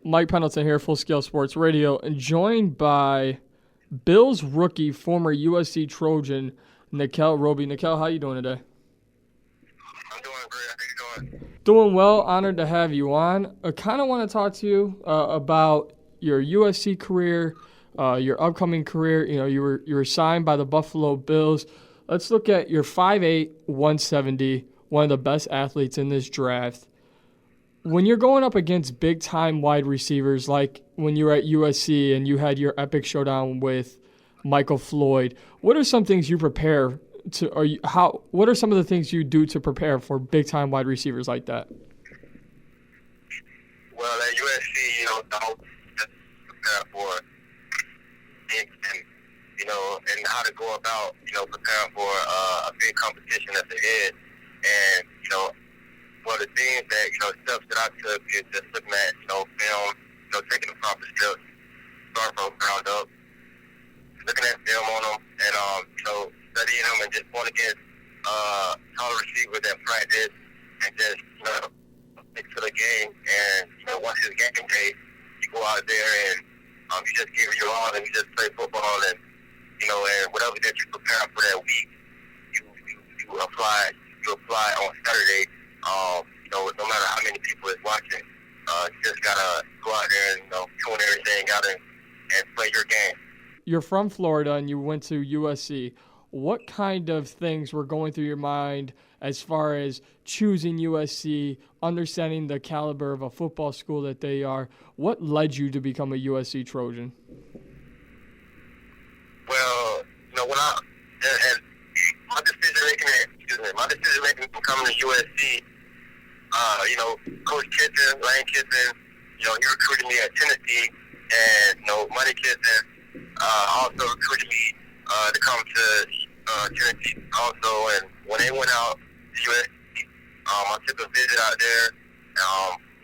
Mike Pendleton here, Full Scale Sports Radio, and joined by Bills rookie, former USC Trojan, Nickell Robey. Nickell, how you doing today? I'm doing great. How you doing? Doing well. Honored to have you on. I kind of want to talk to you about your USC career, your upcoming career. You know, you were signed by the Buffalo Bills. Let's look at your 5'8", 170, one of the best athletes in this draft. When you're going up against big-time wide receivers, like when you were at USC and you had your epic showdown with Michael Floyd, what are some things you prepare to, what are some of the things you do to prepare for big-time wide receivers like that? Well, at USC, don't just prepare for it and how to go about, preparing for a big competition that's ahead. And, one of the things that, steps that I took is just looking at, film, taking the proper steps, starting from ground up, looking at film on them, and, studying them and just going against taller receivers at practice and just, stick to the game. And, once it's game day, you go out there and you just give it your all and you just play football and, and whatever that you prepare for that week, you apply on Saturday. No matter how many people is watching, you just gotta go out there and tune everything out and play your game. You're from Florida and you went to USC. What kind of things were going through your mind as far as choosing USC, understanding the caliber of a football school that they are? What led you to become a USC Trojan? Well, when my decision making from coming to USC, Coach Kitson, Lane Kitson, he recruited me at Tennessee, and Money Kitson also recruited me to come to Tennessee also. And when they went out to USC, I took a visit out there,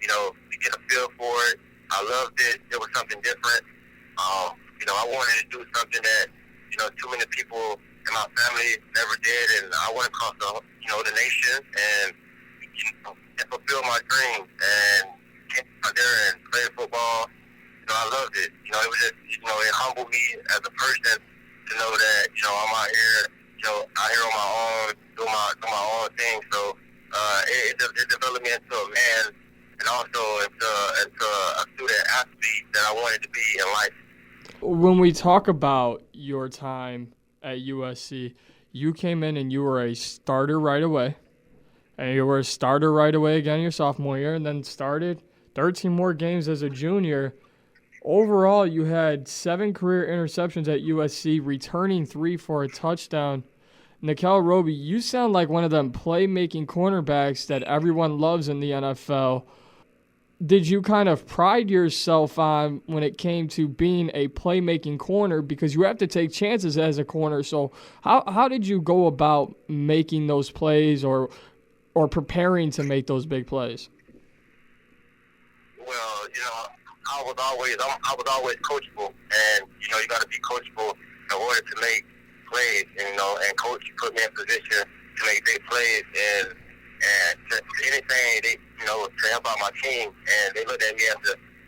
to get a feel for it. I loved it. It was something different. I wanted to do something that, too many people in my family never did, and I went across the nation and fulfill my dream and came out there and played football. I loved it. It was just, it humbled me as a person to know that, I'm out here, on my own, doing my own thing. So it developed me into a man and also into a student athlete that I wanted to be in life. When we talk about your time at USC, you came in and you were a starter right away. And you were a starter right away again your sophomore year, and then started 13 more games as a junior. Overall, you had 7 career interceptions at USC, returning 3 for a touchdown. Nickell Robey, you sound like one of them playmaking cornerbacks that everyone loves in the NFL. Did you kind of pride yourself on when it came to being a playmaking corner, because you have to take chances as a corner? So how did you go about making those plays or preparing to make those big plays? Well, I was always coachable, and you got to be coachable in order to make plays. And coach put me in position to make big plays and to anything they to help out my team. And they looked at me as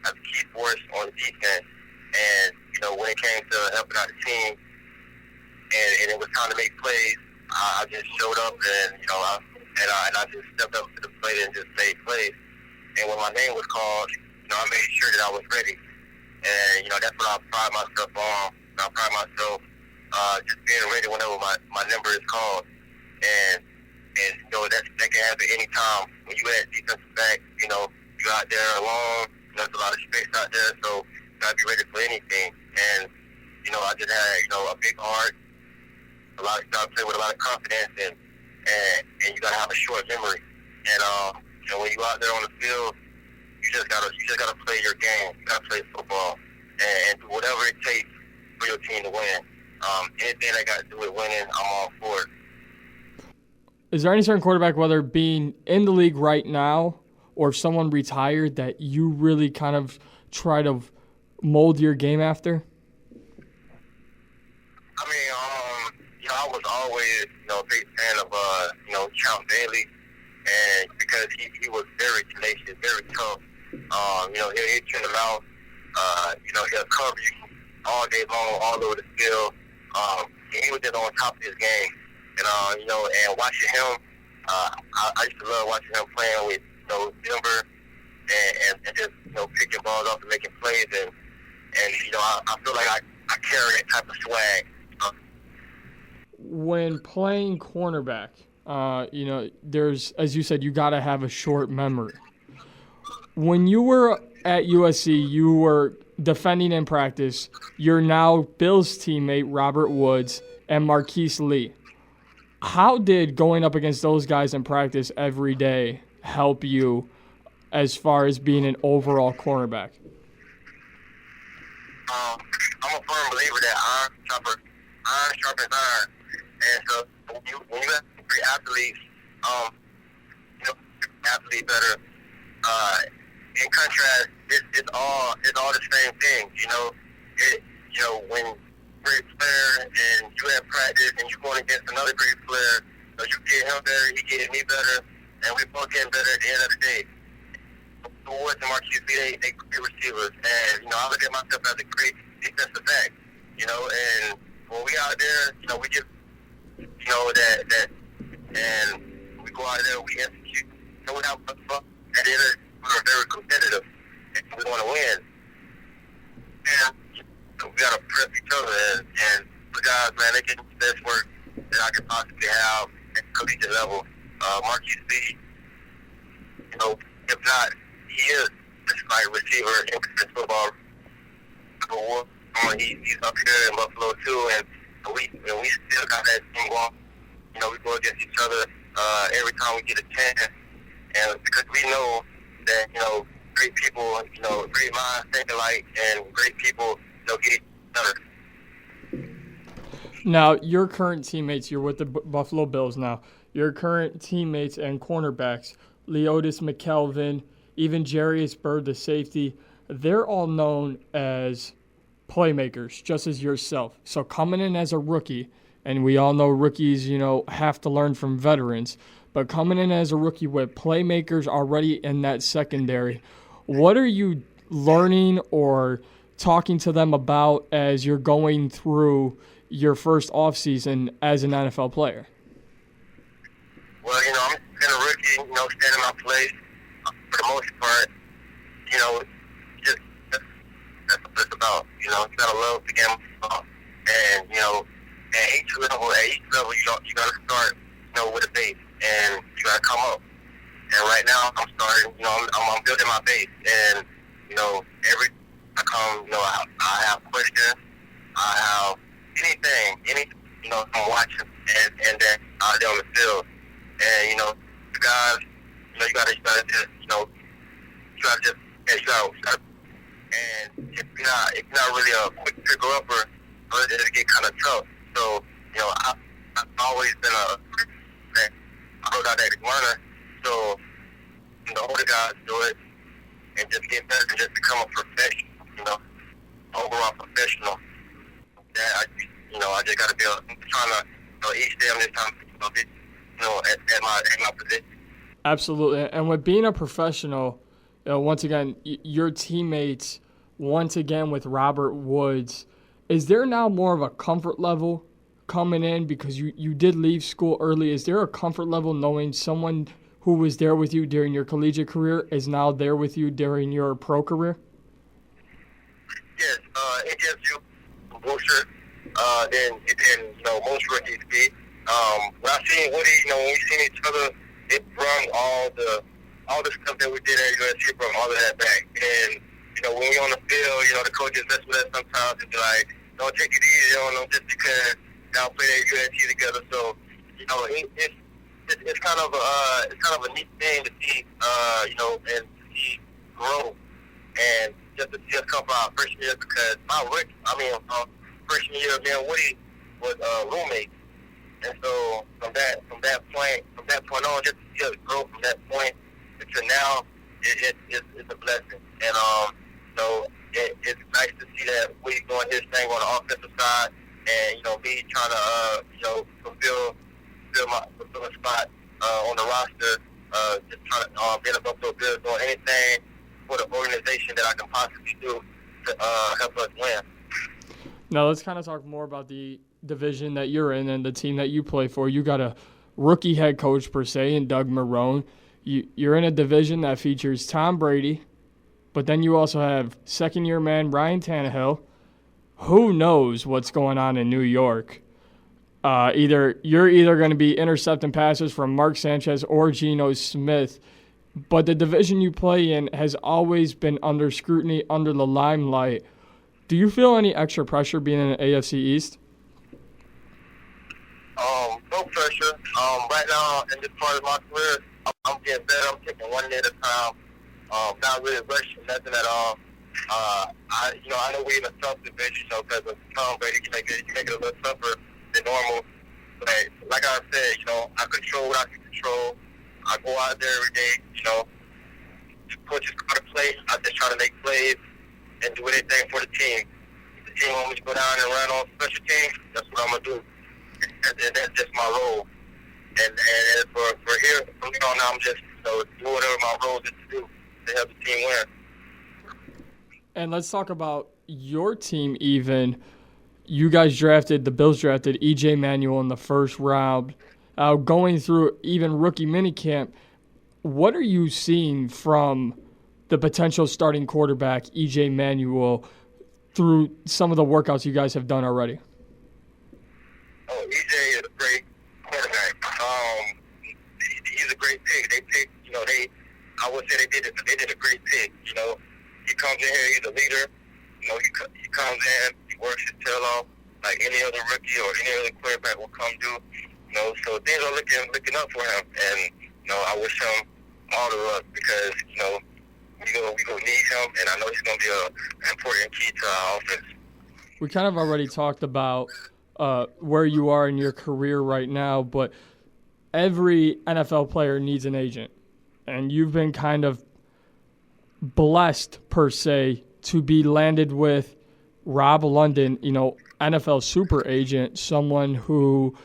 a key force on the defense. And when it came to helping out the team, and it was time to make plays, I just showed up and I just stepped up to the plate and just made plays. And when my name was called, I made sure that I was ready. And that's what I pride myself on. I pride myself just being ready whenever my number is called. And that can happen anytime. When you at defensive back, you're out there alone. There's a lot of space out there, so you gotta be ready for anything. And I just had a big heart. I play with a lot of confidence, and you gotta have a short memory. And when you out there on the field, you just gotta play your game. You gotta play football and do whatever it takes for your team to win. Anything that got to do with winning, I'm all for it. Is there any certain quarterback, whether being in the league right now or if someone retired, that you really kind of try to mold your game after? I mean, I was always, a big fan of, Count Bailey, and because he was very tenacious, very tough, He'll hit you in the mouth. He'll cover you all day long, all over the field. And he was just on top of his game. And watching him, I used to love watching him playing with, Denver and just, picking balls off and making plays. And I feel like I carry that type of swag. When playing cornerback, there's, as you said, you got to have a short memory. When you were at USC, you were defending in practice. You're now Bill's teammate, Robert Woods, and Marquise Lee. How did going up against those guys in practice every day help you as far as being an overall cornerback? I'm a firm believer that iron sharpens iron. And so when you have great athletes, athlete better. In contrast, it's all the same thing. When great player and you have practice and you're going against another great player, you get him better, he get me better, and we both getting better at the end of the day. The Woods and Marquise Lee, they great receivers, and I look at myself as a great defensive back. And when we out there, we just that, and we go out there, we execute, we have fun. At the end of the day, we're very competitive, and we want to win. And we got to prep each other, and the guys, man, they get the best work that I could possibly have at the collegiate level. Marquise Lee, if not, he is just like a receiver in football. He's up here in Buffalo too, and we still got that thing going. We go against each other every time we get a chance, and because we know that great people, great minds think alike, and great people, get each other. Now, your current teammates, you're with the Buffalo Bills now. Your current teammates and cornerbacks, Leotis McKelvin, even Jarius Byrd, the safety, they're all known as playmakers, just as yourself. So coming in as a rookie, and we all know rookies, have to learn from veterans, but coming in as a rookie with playmakers already in that secondary, what are you learning or talking to them about as you're going through your first offseason as an NFL player? Well, I'm been a rookie, standing my place for the most part. Just that's what it's about. You gotta love the game, and at each level, you gotta start, with a base, and you gotta come up. And right now, I'm starting. I'm building my base, and every I come, I have questions, I have anything, I'm watching, and then out there on the field, and the guys, you gotta just, and if you're not really a quick trigger upper, it'll get kind of tough. So, I've always been a autodidactic learner. So, the older guys do it and just get better and just become a professional, overall professional. That I just got to be trying to, each day I'm just trying to be, at my position. Absolutely. And with being a professional, once again, your teammates, once again with Robert Woods, is there now more of a comfort level coming in because you did leave school early? Is there a comfort level knowing someone who was there with you during your collegiate career is now there with you during your pro career? Yes, it gives you a booster than most rookies be. When I seen Woody, when we seen each other, it brought all the stuff that we did at USC, brought all of that back. And when we on the field, the coaches mess with us sometimes and be like, "Don't take it easy on them just because y'all played at USC together." So, it's kind of a neat thing to see, and to see growth, and just to see us come from our freshman year because freshman year, me and Woody was roommates, and so from that point on, just to see us grow from that point to now, it's a blessing, and it's nice to see that Woody doing his thing on the offensive side, and me trying to fulfill a spot on the roster, just trying to get a Buffalo Bills doing anything for the organization that I can possibly do to help us win. Now let's kind of talk more about the division that you're in and the team that you play for. You got a rookie head coach per se in Doug Marrone. You're in a division that features Tom Brady, but then you also have second-year man Ryan Tannehill. Who knows what's going on in New York? You're either going to be intercepting passes from Mark Sanchez or Geno Smith, but the division you play in has always been under scrutiny, under the limelight. Do you feel any extra pressure being in the AFC East? No pressure. Right now, in this part of my career, I'm getting better. I'm taking one day at a time. Not really rushing nothing at all. I know we're in a tough division, because of Tom Brady, you make it a little tougher than normal. But like I said, I control what I can control. I go out there every day, the coaches got to play. I just try to make plays and do anything for the team. If the team wants me to go down and run on special teams, that's what I'm going to do. And that's just my role. And for here, from here on now, I'm just do whatever my role is to do to help the team win. And let's talk about your team even. You guys the Bills drafted E.J. Manuel in the first round. Going through even rookie minicamp, what are you seeing from the potential starting quarterback, E.J. Manuel, through some of the workouts you guys have done already? Oh, E.J. is a great quarterback. He's a great pick. They picked, I would say they did a great pick. He comes in here, he's a leader. He comes in, he works his tail off like any other rookie or any other quarterback will come do. So things are looking up for him, and I wish him all the luck because we gonna need him, and I know he's gonna be an important key to our offense. We kind of already talked about where you are in your career right now, but every NFL player needs an agent, and you've been kind of blessed per se to be landed with Rob London, NFL super agent, someone who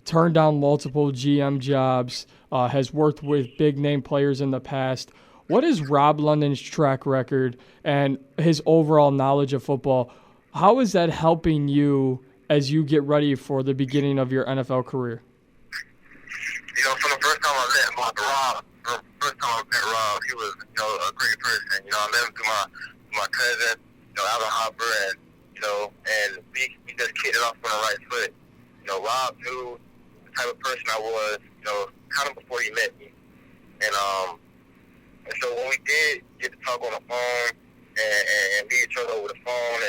turned down multiple GM jobs, has worked with big name players in the past. What is Rob London's track record and his overall knowledge of football? How is that helping you as you get ready for the beginning of your NFL career? From the first time I met Rob, he was a great person. I met him through my cousin, Alvin Hopper, and we just kicked it off on the right foot. Rob knew the type of person I was, kind of before he met me. And so when we did get to talk on the phone and meet each other over the phone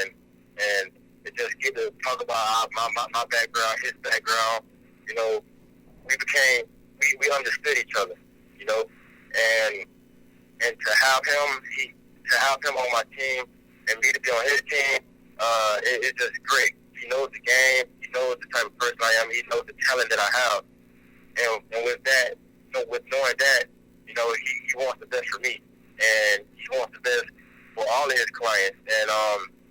and just get to talk about my background, his background, we understood each other, and to have him on my team and me to be on his team, it's just great. He knows the game. He knows the type of person I am. He knows the talent that I have. And with that, with knowing that, he wants the best for me, and he wants the best for all of his clients. And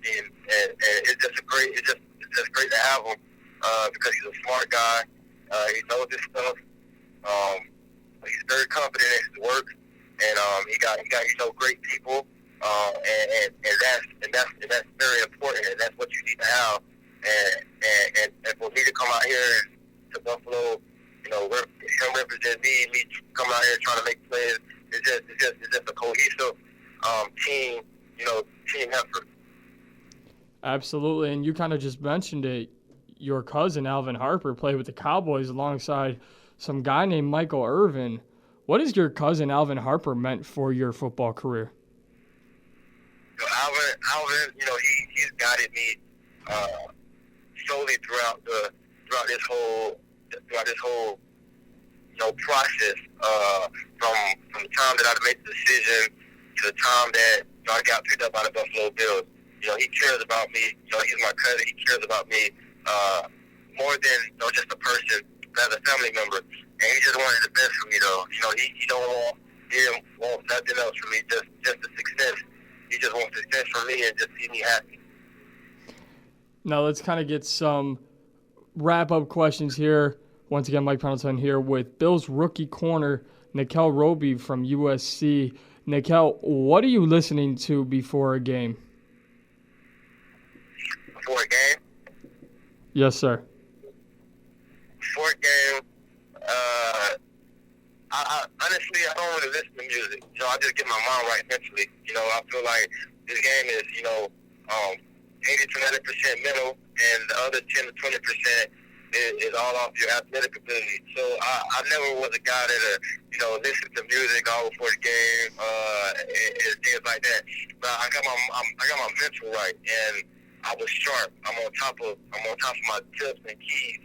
it's just it's just great to have him because he's a smart guy. He knows his stuff. He's very confident in his work, and he got great people. And that's very important, and that's what you need to have. And for me to come out here to Buffalo, him represent me coming out here trying to make plays, it's just a cohesive team, team effort. Absolutely, and you kind of just mentioned it. Your cousin Alvin Harper played with the Cowboys alongside some guy named Michael Irvin. What has your cousin Alvin Harper meant for your football career? Alvin, he's guided me slowly throughout this whole process. From the time that I made the decision to the time that I got picked up by the Buffalo Bills. He cares about me. He's my cousin. He cares about me more than just a person, but as a family member. And he just wanted the best for me, though. He don't want nothing else from me, just the success. He just wants success for me and just see me happy. Now let's kind of get some wrap-up questions here. Once again, Mike Pendleton here with Bills rookie corner Nickell Robey from USC. Nickell, what are you listening to before a game? Before a game? Yes, sir. Before a game, I honestly, I don't really listen to music. You know, I just get my mind right mentally. You know, I feel like this game is, 80 to 90% mental, and the other 10 to 20% is all off your athletic ability. So I never was a guy that, listen to music all before the game, and things like that. But I got my mental right, and I was sharp. I'm on top of my tips and keys.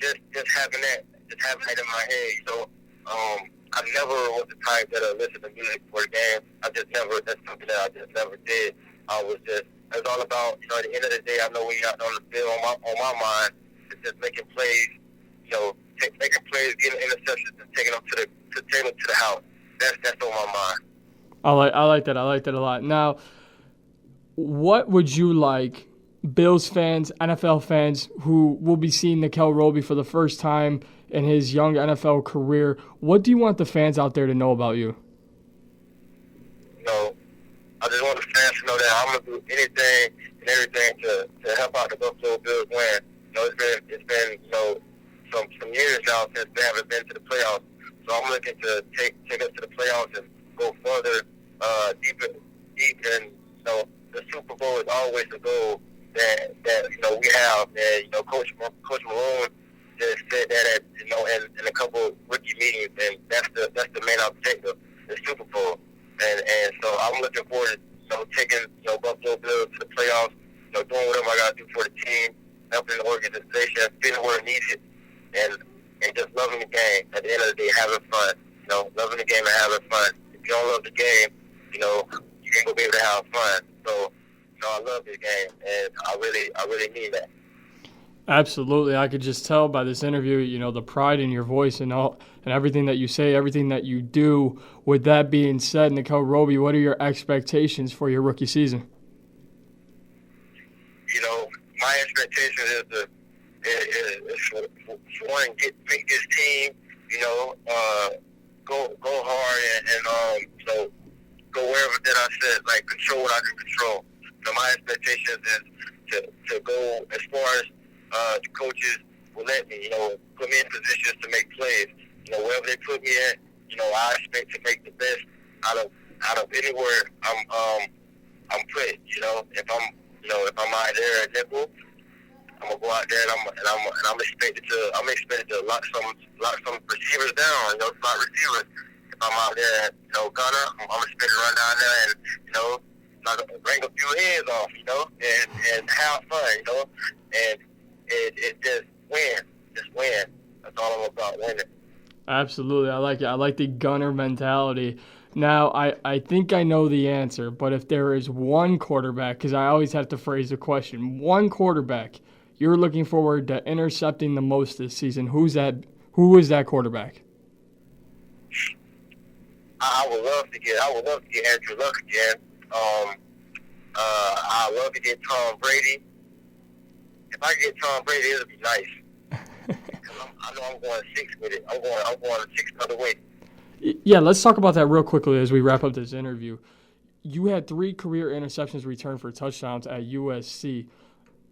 Just having that in my head. So, I never was the type that listen to music for the game. That's something that I just never did. It's all about, at the end of the day, I know we got on the field on my mind, it's just making plays, making plays, getting interceptions, and taking them to the house. That's on my mind. I like that. I like that a lot. Now, what would you like Bills fans, NFL fans who will be seeing Nickell Robey for the first time in his young NFL career, what do you want the fans out there to know about you? I just want the fans to know that I'm gonna do anything and everything to help out the Buffalo Bills win. It's been some years now since they haven't been to the playoffs. So I'm looking to take us to the playoffs and go further, deep, and the Super Bowl is always a goal that we have. And Coach Malone just said that in a couple of rookie meetings, and that's the main objective, the Super Bowl. And so I'm looking forward to taking Buffalo Bills to the playoffs, doing whatever I gotta do for the team, helping the organization, feeling where it needs it, and just loving the game. At the end of the day, having fun. Loving the game and having fun. If you don't love the game, you ain't gonna be able to have fun. So, I love this game, and I really need that. Absolutely. I could just tell by this interview, the pride in your voice and everything that you say, everything that you do. With that being said, Nickell Robey, what are your expectations for your rookie season? My expectation is for one, make this team, go hard and go wherever that I said, like control what I can control. So my expectations is to go as far as the coaches will let me, put me in positions to make plays. Wherever they put me at, I expect to make the best out of anywhere I'm put. If I'm out there at nickel, I'm gonna go out there and I'm expected to lock some receivers down. Slot receivers. If I'm out there at gunner, I'm expected to run down there and bring a few heads off. And have fun. And it just win. That's all I'm about, winning. Absolutely. I like it. I like the gunner mentality. Now, I think I know the answer, but if there is one quarterback, because I always have to phrase the question, one quarterback you're looking forward to intercepting the most this season, who is that quarterback? I would love to get Andrew Luck again. I love to get Tom Brady. If I get Tom Brady, it'll be nice. I know I'm going 6 with it. I'm going 6 another way. Yeah, let's talk about that real quickly as we wrap up this interview. You had 3 career interceptions returned for touchdowns at USC.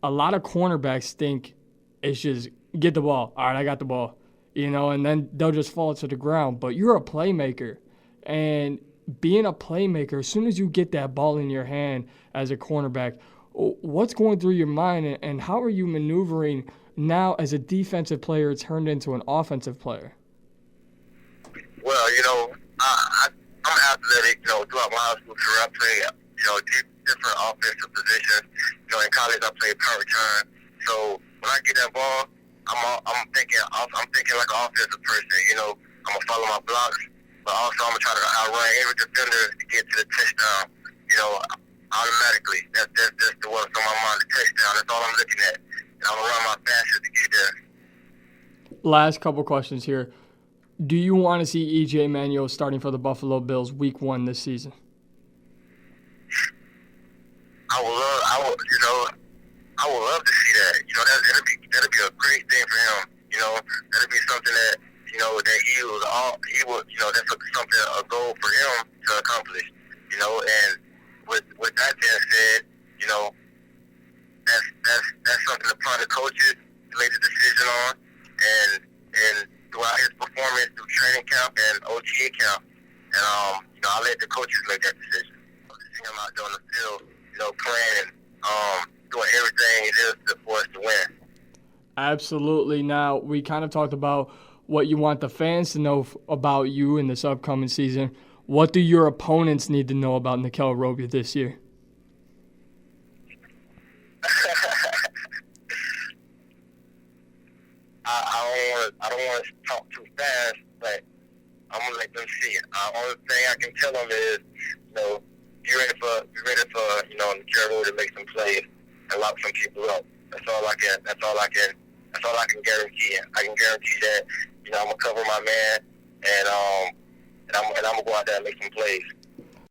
A lot of cornerbacks think it's just get the ball. All right, I got the ball. And then they'll just fall to the ground. But you're a playmaker. And being a playmaker, as soon as you get that ball in your hand as a cornerback, what's going through your mind and how are you maneuvering now as a defensive player turned into an offensive player? Well, I'm athletic. Throughout my high school career, I played, different offensive positions. In college, I played power return. So when I get that ball, I'm thinking like an offensive person. I'm gonna follow my blocks, but also I'm gonna try to outrun every defender to get to the touchdown. Automatically. That's just the what's on my mind. The touchdown. That's all I'm looking at. And I'm gonna run my fastest to get there. Last couple questions here. Do you want to see E.J. Manuel starting for the Buffalo Bills Week 1 this season? I would love to see that. That'd be a great thing for him. That'd be something that you know, that he was, you know, that's a goal for him to accomplish, you know, and with that being said, you know, that's something the part of coaches made the decision on, and throughout his performance through training camp and OTA camp, and you know, I let the coaches make that decision. To see him out there on the field, you know, playing, doing everything it is for us to win. Absolutely. Now, we kind of talked about what you want the fans to know about you in this upcoming season. What do your opponents need to know about Nickell Robey this year? I don't want to talk too fast, but I'm gonna let them see it. Only thing I can tell them is, you know, be ready for you know, Nickell Robey to make some plays and lock some people up. That's all I can guarantee. I can guarantee that, you know, I'm gonna cover my man, and I'm gonna go out there and make some plays.